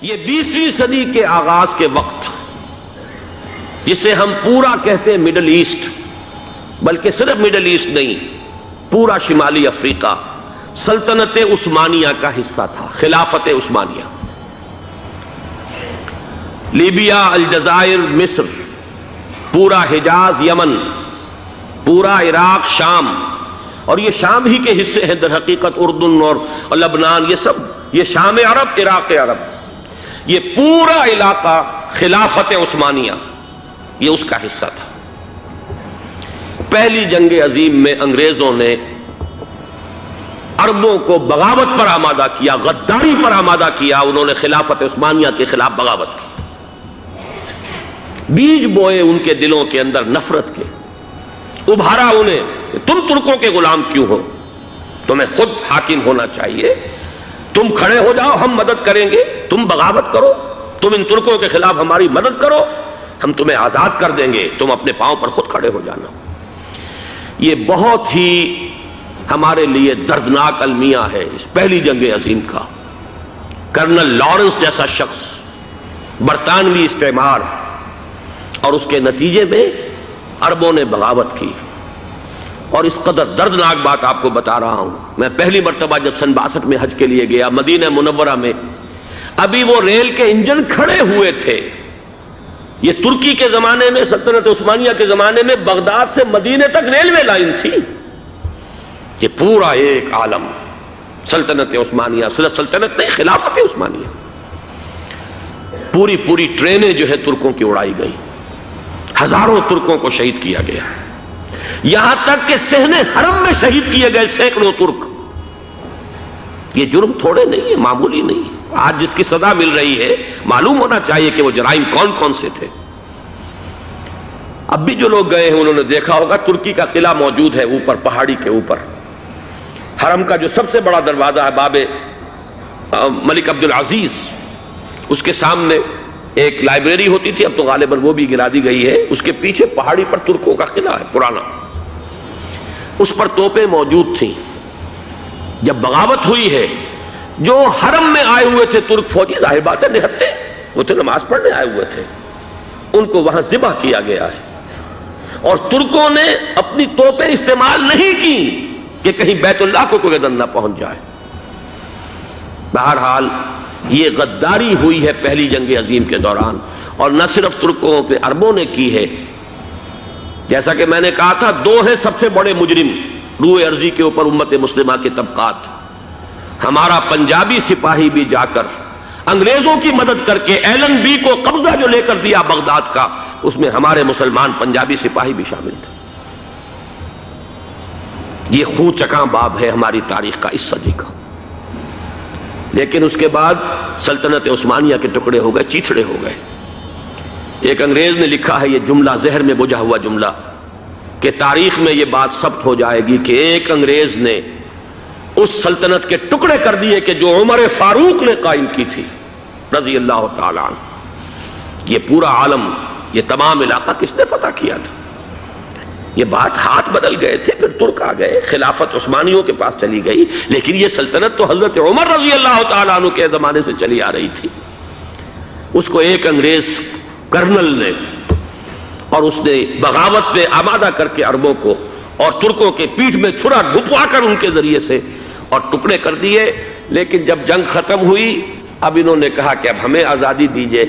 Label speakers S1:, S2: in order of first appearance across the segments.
S1: یہ 20ویں صدی کے آغاز کے وقت جسے ہم پورا کہتے ہیں مڈل ایسٹ، بلکہ صرف مڈل ایسٹ نہیں، پورا شمالی افریقہ سلطنت عثمانیہ کا حصہ تھا، خلافت عثمانیہ۔ لیبیا، الجزائر، مصر، پورا حجاز، یمن، پورا عراق، شام، اور یہ شام ہی کے حصے ہیں در حقیقت، اردن اور لبنان، یہ سب، یہ شام عرب، عراق عرب، یہ پورا علاقہ خلافت عثمانیہ یہ اس کا حصہ تھا۔ پہلی جنگ عظیم میں انگریزوں نے عربوں کو بغاوت پر آمادہ کیا، غداری پر آمادہ کیا، انہوں نے خلافت عثمانیہ کے خلاف بغاوت کی، بیج بوئے ان کے دلوں کے اندر نفرت کے، ابھارا انہیں، تم ترکوں کے غلام کیوں ہو، تمہیں خود حاکم ہونا چاہیے، تم کھڑے ہو جاؤ، ہم مدد کریں گے، تم بغاوت کرو، تم ان ترکوں کے خلاف ہماری مدد کرو، ہم تمہیں آزاد کر دیں گے، تم اپنے پاؤں پر خود کھڑے ہو جانا۔ یہ بہت ہی ہمارے لیے دردناک المیہ ہے اس پہلی جنگ عظیم کا۔ کرنل لارنس جیسا شخص، برطانوی استعمار، اور اس کے نتیجے میں عربوں نے بغاوت کی۔ اور اس قدر دردناک بات آپ کو بتا رہا ہوں، میں پہلی مرتبہ جب سن 62 میں حج کے لیے گیا مدینہ منورہ میں، ابھی وہ ریل کے انجن کھڑے ہوئے تھے۔ یہ ترکی کے زمانے میں، سلطنت عثمانیہ کے زمانے میں بغداد سے مدینے تک ریلوے لائن تھی۔ یہ پورا ایک عالم سلطنت عثمانیہ، صرف سلطنت نہیں، خلافت عثمانیہ، پوری ٹرینیں جو ہے ترکوں کی اڑائی گئی، ہزاروں ترکوں کو شہید کیا گیا، یہاں تک کہ صحن حرم میں شہید کیے گئے سینکڑوں ترک۔ یہ جرم تھوڑے نہیں ہے، معمولی نہیں ہے۔ آج جس کی سزا مل رہی ہے، معلوم ہونا چاہیے کہ وہ جرائم کون کون سے تھے۔ اب بھی جو لوگ گئے ہیں انہوں نے دیکھا ہوگا، ترکی کا قلعہ موجود ہے اوپر پہاڑی کے اوپر، حرم کا جو سب سے بڑا دروازہ ہے باب ملک عبدالعزیز، اس کے سامنے ایک لائبریری ہوتی تھی، اب تو غالباً وہ بھی گرا دی گئی ہے، اس کے پیچھے پہاڑی پر ترکوں کا قلعہ ہے پرانا، اس پر توپیں موجود تھیں۔ جب بغاوت ہوئی ہے، جو حرم میں آئے ہوئے تھے ترک فوجی، ظاہر بات ہے نہتے، وہ تو نماز پڑھنے آئے ہوئے تھے، ان کو وہاں ذبح کیا گیا ہے، اور ترکوں نے اپنی توپیں استعمال نہیں کی کہ کہیں بیت اللہ کو کوئی گدن نہ پہنچ جائے۔ بہرحال یہ غداری ہوئی ہے پہلی جنگ عظیم کے دوران، اور نہ صرف ترکوں کے، عربوں نے کی ہے۔ جیسا کہ میں نے کہا تھا، دو ہیں سب سے بڑے مجرم روئے ارضی کے اوپر امت مسلمہ کے طبقات۔ ہمارا پنجابی سپاہی بھی جا کر انگریزوں کی مدد کر کے ایلن بی کو قبضہ جو لے کر دیا بغداد کا، اس میں ہمارے مسلمان پنجابی سپاہی بھی شامل تھے۔ یہ خون چکاں باب ہے ہماری تاریخ کا اس صدی کا۔ لیکن اس کے بعد سلطنت عثمانیہ کے ٹکڑے ہو گئے، چیتھڑے ہو گئے۔ ایک انگریز نے لکھا ہے یہ جملہ، زہر میں بجھا ہوا جملہ، کہ تاریخ میں یہ بات ثبت ہو جائے گی کہ ایک انگریز نے اس سلطنت کے ٹکڑے کر دیے کہ جو عمر فاروق نے قائم کی تھی رضی اللہ تعالیٰ عنہ۔ یہ پورا عالم، یہ تمام علاقہ کس نے فتح کیا تھا؟ یہ بات ہاتھ بدل گئے تھے، پھر ترک آ گئے، خلافت عثمانیوں کے پاس چلی گئی، لیکن یہ سلطنت تو حضرت عمر رضی اللہ تعالیٰ عنہ کے زمانے سے چلی آ رہی تھی۔ اس کو ایک انگریز کرنل نے، اور اس نے بغاوت پہ آمادہ کر کے عربوں کو اور ترکوں کے پیٹھ میں چھرا ڈھپوا کر ان کے ذریعے سے اور ٹکڑے کر دیے۔ لیکن جب جنگ ختم ہوئی، اب انہوں نے کہا کہ اب ہمیں آزادی دیجیے،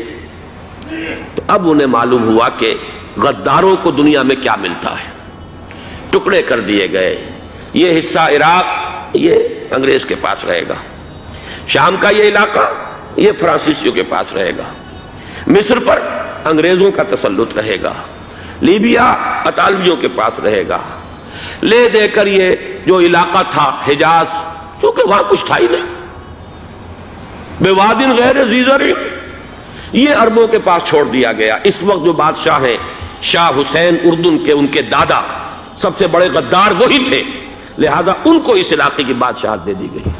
S1: تو اب انہیں معلوم ہوا کہ غداروں کو دنیا میں کیا ملتا ہے۔ ٹکڑے کر دیے گئے۔ یہ حصہ عراق یہ انگریز کے پاس رہے گا، شام کا یہ علاقہ یہ فرانسیسیوں کے پاس رہے گا، مصر پر انگریزوں کا تسلط رہے گا، لیبیا اطالویوں کے پاس رہے گا۔ لے دے کر یہ جو علاقہ تھا حجاز، چونکہ وہاں کچھ تھا ہی نہیں، بوادن غیر ذی زرع، یہ عربوں کے پاس چھوڑ دیا گیا۔ اس وقت جو بادشاہ ہیں شاہ حسین اردن کے، ان کے دادا سب سے بڑے غدار وہی تھے، لہذا ان کو اس علاقے کی بادشاہت دے دی گئی۔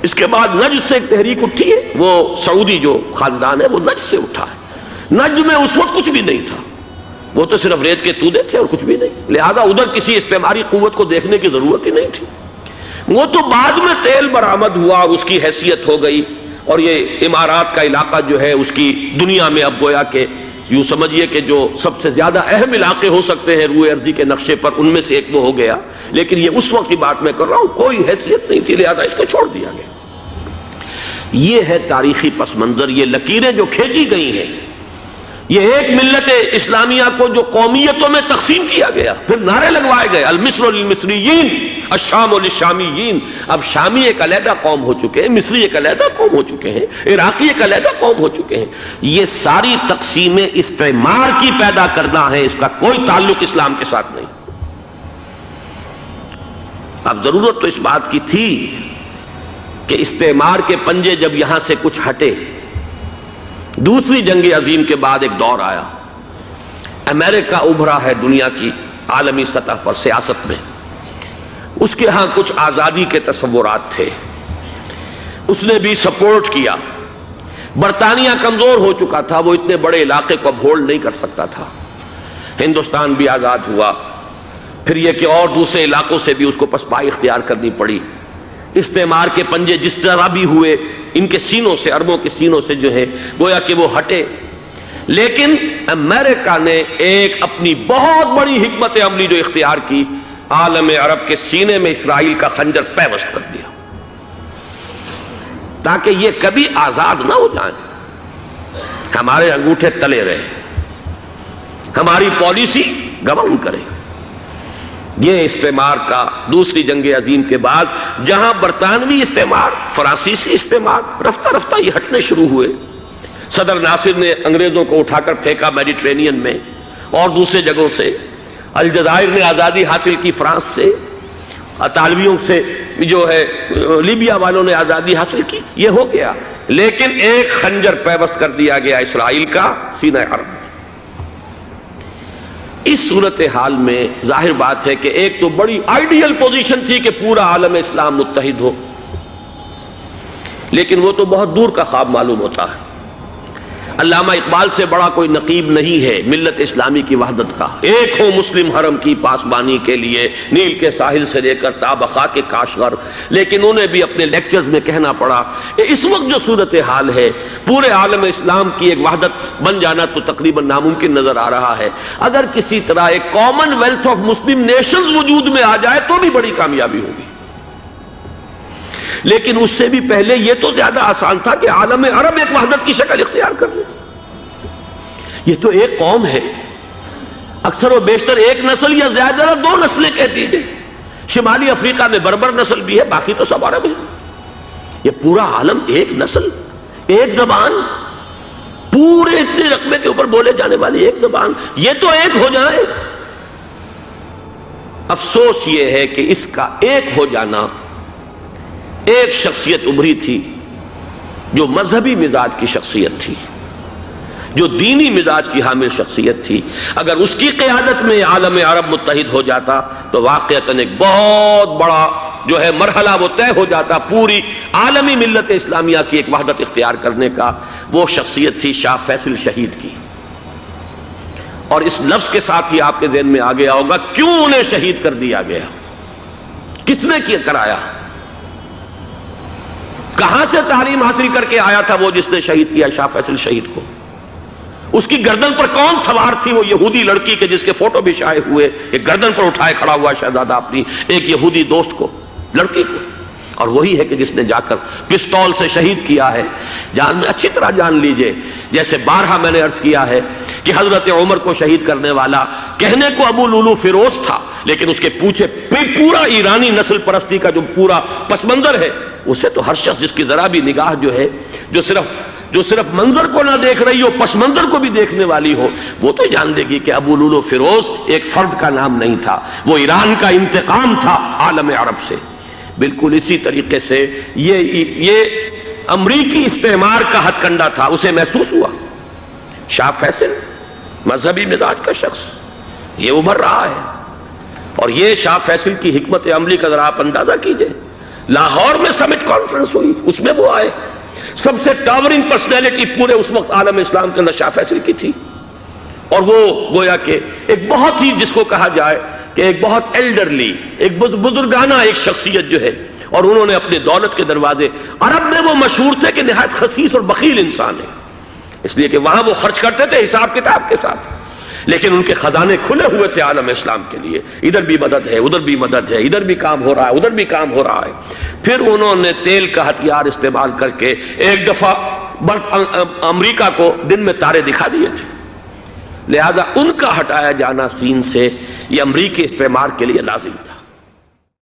S1: اس کے بعد نجد سے ایک تحریک اٹھی ہے، وہ سعودی جو خاندان ہے وہ نجد سے اٹھا ہے۔ نجد میں اس وقت کچھ بھی نہیں تھا، وہ تو صرف ریت کے تودے تھے اور کچھ بھی نہیں، لہذا ادھر کسی استعماری قوت کو دیکھنے کی ضرورت ہی نہیں تھی۔ وہ تو بعد میں تیل برآمد ہوا اور اس کی حیثیت ہو گئی، اور یہ امارات کا علاقہ جو ہے اس کی دنیا میں اب گویا کہ یوں سمجھیے کہ جو سب سے زیادہ اہم علاقے ہو سکتے ہیں روئے ارضی کے نقشے پر، ان میں سے ایک وہ ہو گیا، لیکن یہ اس وقت کی بات میں کر رہا ہوں، کوئی حیثیت نہیں تھی، لہذا اس کو چھوڑ دیا گیا۔ یہ ہے تاریخی پس منظر، یہ لکیریں جو کھینچی گئی ہیں، یہ ایک ملت اسلامیہ کو جو قومیتوں میں تقسیم کیا گیا، پھر نعرے لگوائے گئے المصر للمصریین الشام للشامیین۔ اب شامی ایک علیحدہ قوم ہو چکے ہیں، مصری ایک علیحدہ قوم ہو چکے ہیں، عراقی ایک علیحدہ قوم ہو چکے ہیں۔ یہ ساری تقسیمیں استعمار کی پیدا کرنا ہے، اس کا کوئی تعلق اسلام کے ساتھ نہیں۔ اب ضرورت تو اس بات کی تھی کہ استعمار کے پنجے جب یہاں سے کچھ ہٹے، دوسری جنگ عظیم کے بعد ایک دور آیا، امریکہ ابھرا ہے دنیا کی عالمی سطح پر سیاست میں، اس کے ہاں کچھ آزادی کے تصورات تھے، اس نے بھی سپورٹ کیا۔ برطانیہ کمزور ہو چکا تھا، وہ اتنے بڑے علاقے کو اب ہولڈ نہیں کر سکتا تھا۔ ہندوستان بھی آزاد ہوا، پھر یہ کہ اور دوسرے علاقوں سے بھی اس کو پسپائی اختیار کرنی پڑی۔ استعمار کے پنجے جس طرح بھی ہوئے، ان کے سینوں سے، عربوں کے سینوں سے جو ہے گویا کہ وہ ہٹے، لیکن امریکہ نے ایک اپنی بہت بڑی حکمت عملی جو اختیار کی، عالم عرب کے سینے میں اسرائیل کا خنجر پیوست کر دیا، تاکہ یہ کبھی آزاد نہ ہو جائیں، ہمارے انگوٹھے تلے رہے، ہماری پالیسی گورن کرے۔ یہ استعمار کا دوسری جنگ عظیم کے بعد، جہاں برطانوی استعمار، فرانسیسی استعمار رفتہ رفتہ یہ ہٹنے شروع ہوئے۔ صدر ناصر نے انگریزوں کو اٹھا کر پھینکا میڈیٹرینین میں اور دوسرے جگہوں سے، الجزائر نے آزادی حاصل کی فرانس سے، اطالویوں سے جو ہے لیبیا والوں نے آزادی حاصل کی، یہ ہو گیا، لیکن ایک خنجر پیوست کر دیا گیا اسرائیل کا سینہ عرب میں۔ اس صورتحال میں ظاہر بات ہے کہ ایک تو بڑی آئیڈیل پوزیشن تھی کہ پورا عالم اسلام متحد ہو، لیکن وہ تو بہت دور کا خواب معلوم ہوتا ہے۔ علامہ اقبال سے بڑا کوئی نقیب نہیں ہے ملت اسلامی کی وحدت کا۔ ایک ہو مسلم حرم کی پاسبانی کے لیے، نیل کے ساحل سے لے کر تا بخاک کاشغر، لیکن انہیں بھی اپنے لیکچرز میں کہنا پڑا کہ اس وقت جو صورتحال ہے، پورے عالم اسلام کی ایک وحدت بن جانا تو تقریباً ناممکن نظر آ رہا ہے۔ اگر کسی طرح ایک common wealth of Muslim nations وجود میں آ جائے تو بھی بڑی کامیابی ہوگی، لیکن اس سے بھی پہلے یہ تو زیادہ آسان تھا کہ عالم عرب ایک وحدت کی شکل اختیار کر لے۔ یہ تو ایک قوم ہے، اکثر و بیشتر ایک نسل یا زیادہ دو نسلیں کہہ دیجئے، شمالی افریقہ میں بربر نسل بھی ہے، باقی تو سب عرب ہیں۔ یہ پورا عالم ایک نسل، ایک زبان، پورے اتنے رقبے کے اوپر بولے جانے والی ایک زبان، یہ تو ایک ہو جائے۔ افسوس یہ ہے کہ اس کا ایک ہو جانا، ایک شخصیت ابھری تھی جو مذہبی مزاج کی شخصیت تھی، جو دینی مزاج کی حامل شخصیت تھی، اگر اس کی قیادت میں عالم عرب متحد ہو جاتا تو واقعتاً ایک بہت بڑا جو ہے مرحلہ وہ طے ہو جاتا پوری عالمی ملت اسلامیہ کی ایک وحدت اختیار کرنے کا۔ وہ شخصیت تھی شاہ فیصل شہید کی، اور اس لفظ کے ساتھ ہی آپ کے ذہن میں آ گیا ہوگا کیوں انہیں شہید کر دیا گیا، کس نے کیا کرایا، کہاں سے تعلیم حاصل کر کے آیا تھا وہ جس نے شہید کیا شاہ فیصل شہید کو، اس کی گردن پر کون سوار تھی، وہ یہودی لڑکی کے جس کے فوٹو بھی شائع ہوئے، ایک گردن پر اٹھائے کھڑا ہوا شہزادہ اپنی ایک یہودی دوست کو، لڑکی کو، اور وہی ہے کہ جس نے جا کر پستول سے شہید کیا ہے۔ جان اچھی طرح جان لیجئے، جیسے بارہا میں نے عرض کیا ہے کہ حضرت عمر کو شہید کرنے والا کہنے کو ابو لولو فیروز تھا، لیکن اس کے پیچھے پورا ایرانی نسل پرستی کا جو پورا پس منظر ہے، اسے تو ہر شخص جس کی ذرا بھی نگاہ جو ہے جو صرف منظر کو نہ دیکھ رہی ہو، پس منظر کو بھی دیکھنے والی ہو، وہ تو جان لے گی کہ ابو لولو فیروز ایک فرد کا نام نہیں تھا، وہ ایران کا انتقام تھا عالم عرب سے۔ بالکل اسی طریقے سے یہ امریکی استعمار کا ہتھ کنڈا تھا، اسے محسوس ہوا۔ شاہ فیصل مذہبی مزاج کا شخص یہ ابھر رہا ہے، اور یہ شاہ فیصل کی حکمت عملی کا ذرا آپ اندازہ کیجئے۔ لاہور میں سمٹ کانفرنس ہوئی، اس میں وہ آئے، سب سے ٹاورنگ پرسنالٹی پورے اس وقت عالم اسلام کے اندر شاہ فیصل کی تھی، اور وہ گویا کہ ایک بہت ہی جس کو کہا جائے کہ ایک بہت ایلڈرلی، ایک بزرگانہ ایک شخصیت جو ہے، اور انہوں نے اپنی دولت کے دروازے، عرب میں وہ مشہور تھے کہ نہایت خسیس اور بخیل انسان ہے، اس لیے کہ وہاں وہ خرچ کرتے تھے حساب کتاب کے ساتھ، لیکن ان کے خزانے کھلے ہوئے تھے عالم اسلام کے لیے، ادھر بھی مدد ہے، ادھر بھی مدد ہے، ادھر بھی کام ہو رہا ہے، ادھر بھی کام ہو رہا ہے۔ پھر انہوں نے تیل کا ہتھیار استعمال کر کے ایک دفعہ امریکہ کو دن میں تارے دکھا دیے تھے، لہذا ان کا ہٹایا جانا سین سے یہ امریکی استعمار کے لیے لازم تھا۔